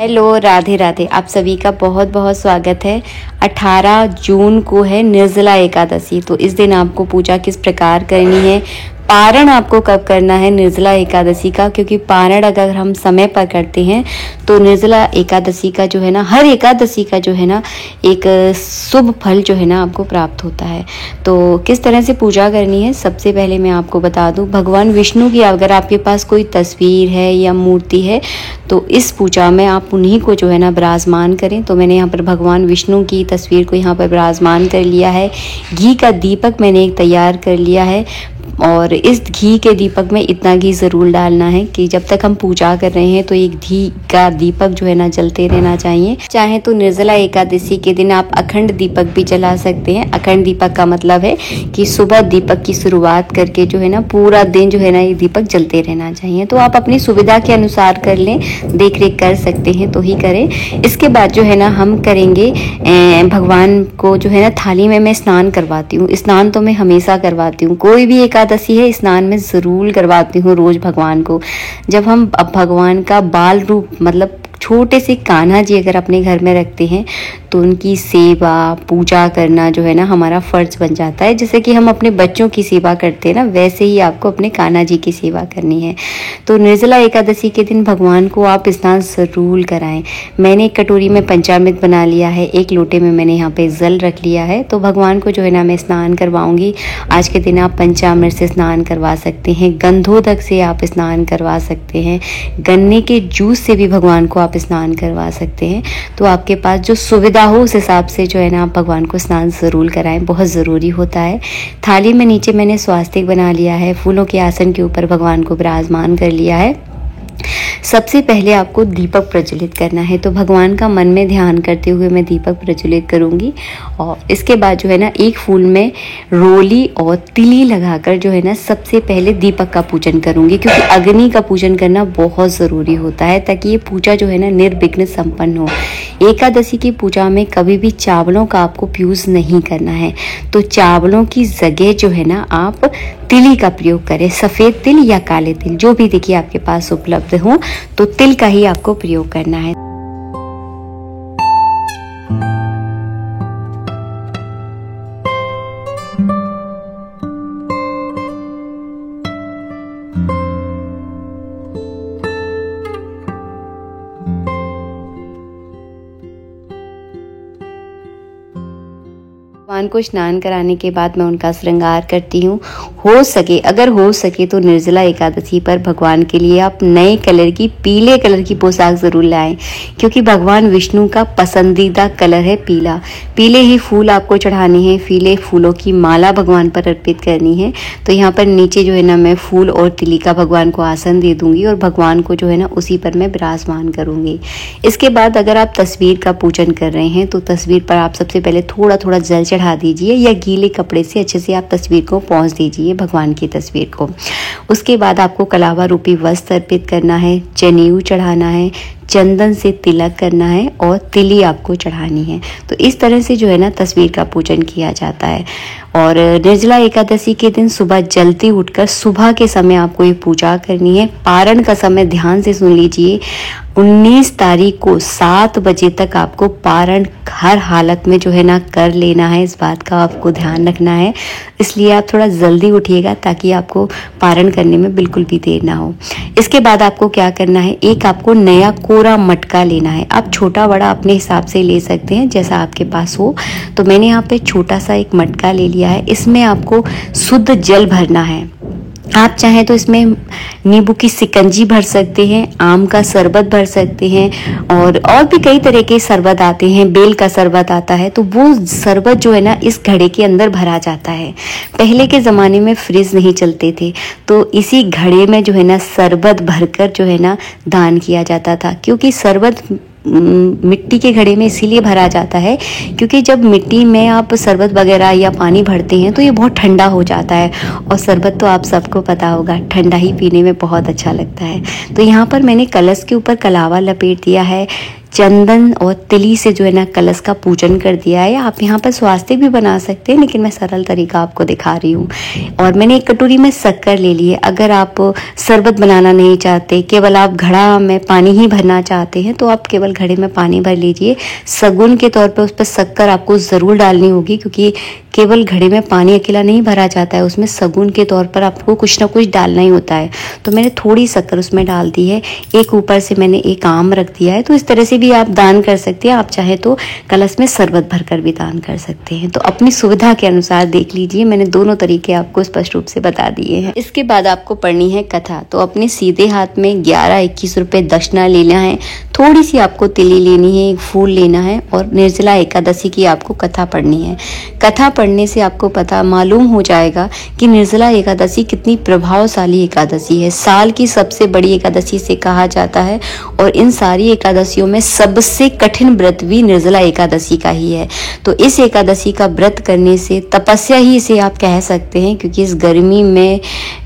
Hello, Radhe Radhe. आप सभी का बहुत बहुत स्वागत है। 18 जून को है निर्जला एकादशी। तो इस दिन आपको पूजा किस प्रकार करनी है, पारण आपको कब करना है निर्जला एकादशी का, क्योंकि पारण अगर हम समय पर करते हैं तो निर्जला एकादशी का जो है ना, हर एकादशी का जो है ना एक शुभ फल जो है ना आपको प्राप्त होता है। तो किस तरह से पूजा करनी है, सबसे पहले मैं आपको बता दूं, भगवान विष्णु की अगर आपके पास कोई तस्वीर है या मूर्ति है तो इस पूजा में आप उन्हीं को जो है ना विराजमान करें। तो मैंने यहाँ पर भगवान विष्णु की तस्वीर को यहाँ पर विराजमान कर लिया है। घी का दीपक मैंने एक तैयार कर लिया है और इस घी के दीपक में इतना घी ज़रूर डालना है कि जब तक हम पूजा कर रहे हैं तो एक घी का दीपक जो है ना जलते रहना चाहिए। चाहे तो निर्जला एकादशी के दिन आप अखंड दीपक भी जला सकते हैं। अखंड दीपक का मतलब है कि सुबह दीपक की शुरुआत करके जो है ना पूरा दिन जो है ना ये दीपक जलते रहना चाहिए। तो आप अपनी सुविधा के अनुसार कर लें, देख रेख कर सकते हैं तो ही करें। इसके बाद जो है ना हम करेंगे, भगवान को जो है ना थाली में मैं स्नान करवाती हूँ। स्नान तो मैं हमेशा करवाती हूँ, कोई भी एकादशी है स्नान में ज़रूर करवाती हूँ रोज़ भगवान को। जब हम अब भगवान का बाल रूप मतलब छोटे से कान्हा जी अगर अपने घर में रखते हैं तो उनकी सेवा पूजा करना जो है ना हमारा फर्ज बन जाता है। जैसे कि हम अपने बच्चों की सेवा करते हैं ना, वैसे ही आपको अपने कान्हा जी की सेवा करनी है। तो निर्जला एकादशी के दिन भगवान को आप स्नान ज़रूर कराएं। मैंने एक कटोरी में पंचामृत बना लिया है, एक लोटे में मैंने यहाँ पे जल रख लिया है। तो भगवान को जो है ना मैं स्नान करवाऊंगी। आज के दिन आप पंचामृत से स्नान करवा सकते हैं, गंधोदक से आप स्नान करवा सकते हैं, गन्ने के जूस से भी भगवान को आप स्नान करवा सकते हैं। तो आपके पास जो सुविधा हो उस हिसाब से जो है ना आप भगवान को स्नान ज़रूर कराएं, बहुत ज़रूरी होता है। थाली में नीचे मैंने स्वास्तिक बना लिया है, फूलों के आसन के ऊपर भगवान को विराजमान कर लिया है। सबसे पहले आपको दीपक प्रज्वलित करना है। तो भगवान का मन में ध्यान करते हुए मैं दीपक प्रज्वलित करूंगी और इसके बाद जो है ना एक फूल में रोली और तिली लगाकर जो है ना सबसे पहले दीपक का पूजन करूंगी, क्योंकि अग्नि का पूजन करना बहुत ज़रूरी होता है ताकि ये पूजा जो है ना निर्विघ्न संपन्न हो। एकादशी की पूजा में कभी भी चावलों का आपको यूज़ नहीं करना है। तो चावलों की जगह जो है ना आप तिली का प्रयोग करें, सफ़ेद तिल या काले तिल, जो भी देखिए आपके पास उपलब्ध हो, तो तिल का ही आपको प्रयोग करना है। भगवान को स्नान कराने के बाद मैं उनका श्रृंगार करती हूँ। अगर हो सके तो निर्जला एकादशी पर भगवान के लिए आप नए कलर की, पीले कलर की पोशाक ज़रूर लाएं, क्योंकि भगवान विष्णु का पसंदीदा कलर है पीला। पीले ही फूल आपको चढ़ाने हैं, पीले फूलों की माला भगवान पर अर्पित करनी है। तो यहाँ पर नीचे जो है ना मैं फूल और तिली का भगवान को आसन दे दूंगी और भगवान को जो है ना उसी पर मैं विराजमान करूंगी। इसके बाद अगर आप तस्वीर का पूजन कर रहे हैं तो तस्वीर पर आप सबसे पहले थोड़ा थोड़ा जल चढ़ा दीजिए या गीले कपड़े से अच्छे से आप तस्वीर को पोंछ दीजिए भगवान की तस्वीर को। उसके बाद आपको कलावा रूपी वस्त्र अर्पित करना है, जनेऊ चढ़ाना है, चंदन से तिलक करना है और तिली आपको चढ़ानी है। तो इस तरह से जो है ना तस्वीर का पूजन किया जाता है। और निर्जला एकादशी के दिन सुबह जल्दी उठकर सुबह के समय आपको ये पूजा करनी है। पारण का समय ध्यान से सुन लीजिए, 19 तारीख को 7 बजे तक आपको पारण हर हालत में जो है ना कर लेना है। इस बात का आपको ध्यान रखना है, इसलिए आप थोड़ा जल्दी उठिएगा ताकि आपको पारण करने में बिल्कुल भी देर ना हो। इसके बाद आपको क्या करना है, एक आपको नया कोरा मटका लेना है। आप छोटा बड़ा अपने हिसाब से ले सकते हैं जैसा आपके पास हो। तो मैंने यहाँ पे छोटा सा एक मटका ले लिया है। इसमें आपको शुद्ध जल भरना है। आप चाहें तो इसमें नींबू की शिकंजी भर सकते हैं, आम का शरबत भर सकते हैं और भी कई तरह के शरबत आते हैं, बेल का शरबत आता है। तो वो शरबत जो है ना इस घड़े के अंदर भरा जाता है। पहले के ज़माने में फ्रिज नहीं चलते थे, तो इसी घड़े में जो है ना शरबत भरकर जो है ना दान किया जाता था। क्योंकि शरबत मिट्टी के घड़े में इसीलिए भरा जाता है क्योंकि जब मिट्टी में आप शरबत वगैरह या पानी भरते हैं तो ये बहुत ठंडा हो जाता है, और शरबत तो आप सबको पता होगा ठंडा ही पीने में बहुत अच्छा लगता है। तो यहाँ पर मैंने कलश के ऊपर कलावा लपेट दिया है, चंदन और तिली से जो है ना कलश का पूजन कर दिया है। आप यहाँ पर स्वास्तिक भी बना सकते हैं, लेकिन मैं सरल तरीका आपको दिखा रही हूँ। और मैंने एक कटोरी में शक्कर ले ली है। अगर आप शरबत बनाना नहीं चाहते, केवल आप घड़ा में पानी ही भरना चाहते हैं, तो आप केवल घड़े में पानी भर लीजिए। सगुन के तौर पर उस पर शक्कर आपको ज़रूर डालनी होगी, क्योंकि केवल घड़े में पानी अकेला नहीं भरा जाता है, उसमें सगुन के तौर पर आपको कुछ ना कुछ डालना ही होता है। तो मैंने थोड़ी शक्कर उसमें डाल दी है। एक ऊपर से मैंने एक आम रख दिया है। तो इस तरह से भी आप दान कर सकते हैं। आप चाहे तो कलश में शरबत भरकर भी दान कर सकते हैं। तो अपनी सुविधा के अनुसार देख लीजिए, मैंने दोनों तरीके आपको स्पष्ट रूप से बता दिए हैं। इसके बाद आपको पढ़नी है कथा। तो अपने सीधे हाथ में 11-21 रुपए दक्षिणा लेना है, थोड़ी सी आपको तिली लेनी है, एक फूल लेना है और निर्जला एकादशी की आपको कथा पढ़नी है। कथा पढ़ने से आपको पता मालूम हो जाएगा कि निर्जला एकादशी कितनी प्रभावशाली एकादशी है। साल की सबसे बड़ी एकादशी से कहा जाता है, और इन सारी एकादशियों में सबसे कठिन व्रत भी निर्जला एकादशी का ही है। तो इस एकादशी का व्रत करने से, तपस्या ही इसे आप कह सकते हैं, क्योंकि इस गर्मी में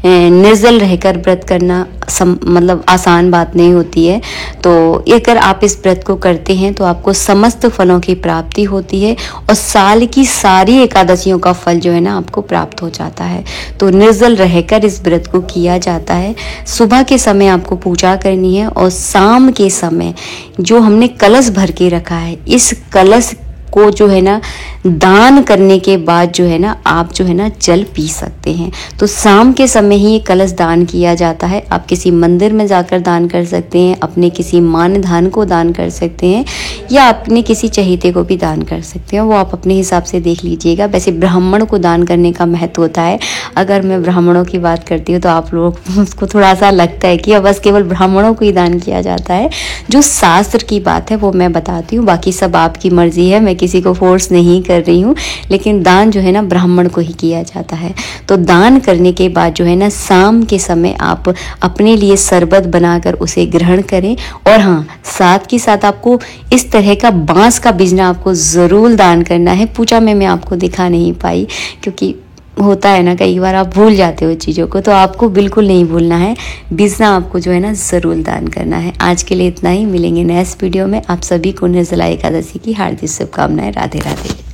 निर्जल रहकर व्रत करना मतलब आसान बात नहीं होती है। तो अगर आप इस व्रत को करते हैं तो आपको समस्त फलों की प्राप्ति होती है, और साल की सारी एकादशियों का फल जो है ना आपको प्राप्त हो जाता है। तो निर्जल रहकर इस व्रत को किया जाता है। सुबह के समय आपको पूजा करनी है, और शाम के समय जो हमने कलश भर के रखा है, इस कलश को जो है ना दान करने के बाद जो है ना आप जो है ना जल पी सकते हैं। तो शाम के समय ही ये कलश दान किया जाता है। आप किसी मंदिर में जाकर दान कर सकते हैं, अपने किसी मान्य धन को दान कर सकते हैं, या अपने किसी चहेते को भी दान कर सकते हैं। वो आप अपने हिसाब से देख लीजिएगा। वैसे ब्राह्मण को दान करने का महत्व होता है। अगर मैं ब्राह्मणों की बात करती हूँ तो आप लोग उसको थोड़ा सा लगता है कि बस केवल ब्राह्मणों को ही दान किया जाता है। जो शास्त्र की बात है वो मैं बताती हूँ, बाकी सब आपकी मर्जी है। मैं किसी को फोर्स नहीं कर रही हूँ, लेकिन दान जो है ना ब्राह्मण को ही किया जाता है। तो दान करने के बाद जो है ना शाम के समय आप अपने लिए शरबत बनाकर उसे ग्रहण करें। और हाँ, साथ के साथ आपको इस तरह का बांस का बिजना आपको ज़रूर दान करना है। पूजा में मैं आपको दिखा नहीं पाई, क्योंकि होता है ना कई बार आप भूल जाते हो चीज़ों को, तो आपको बिल्कुल नहीं भूलना है। बिजना आपको जो है ना ज़रूर दान करना है। आज के लिए इतना ही, मिलेंगे नेक्स्ट वीडियो में। आप सभी को निर्जला एकादशी की हार्दिक शुभकामनाएं। राधे राधे।